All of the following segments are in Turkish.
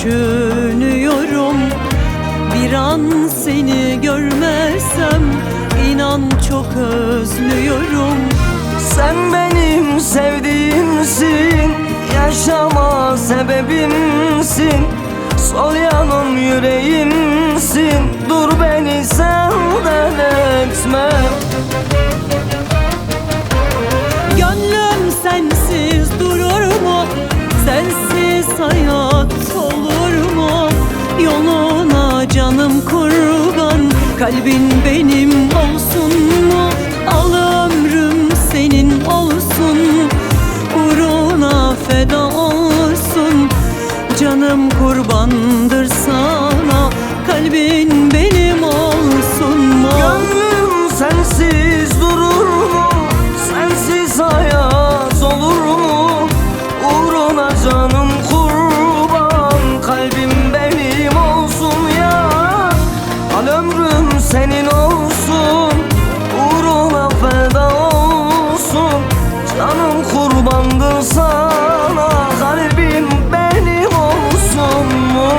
düşünüyorum. Bir an seni görmezsem inan çok özlüyorum. Sen benim sevdiğimsin, yaşama sebebimsin. Sol yanım yüreğimsin, dur beni senden etme. Gönlüm sensiz durur mu? Sensiz hayat olur mu? Yoluna canım kurban, kalbin benim olsun mu? Al ömrüm senin olsun, uğruna feda olsun. Canım kurbandır sana, kalbin benim olsun mu? Gönlüm sensiz durur mu? Sensiz hayat olur mu? Uğruna canım kurban, kalbim benim olsun ya. Al ömrüm senin olsun, uğruna feda olsun. Canım kurbandır sana, kalbim benim olsun mu?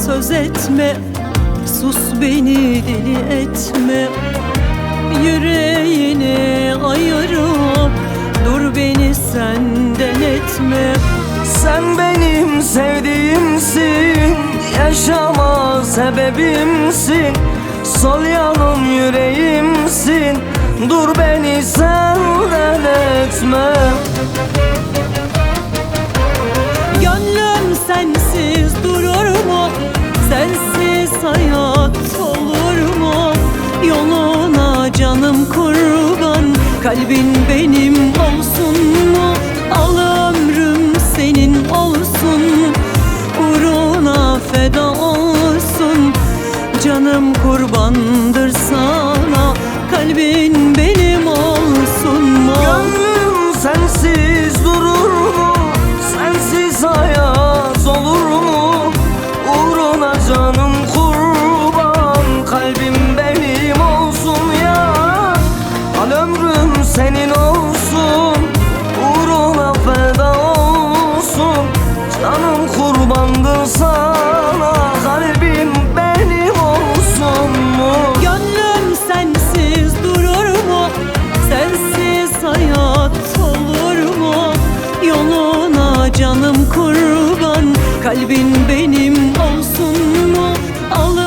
Söz etme, sus beni deli etme. Yüreğini ayırıp dur beni senden etme. Sen benim sevdiğimsin, yaşama sebebimsin. Sol yanım yüreğimsin, dur beni senden etme. Gönlüm sensiz durur mu? Sensiz hayat olur mu? Yoluna canım kurban, kalbin benim olsun mu? Al ömrüm senin olsun, uğruna feda olsun. Canım kurbandır sana, kalbin benim olsun mu? Gönlüm sensiz durur mu? Sensiz hayat olur mu? Uğruna canım kurban, kalbim benim olsun ya. Al ömrüm senin olsun, uğruna feda olsun. Canım kurbandır sana, kalbim benim olsun mu? Gönlüm sensiz durur mu? Sensiz hayat olur mu? Yoluna canım kurban, kalbin benim olsun mu? Al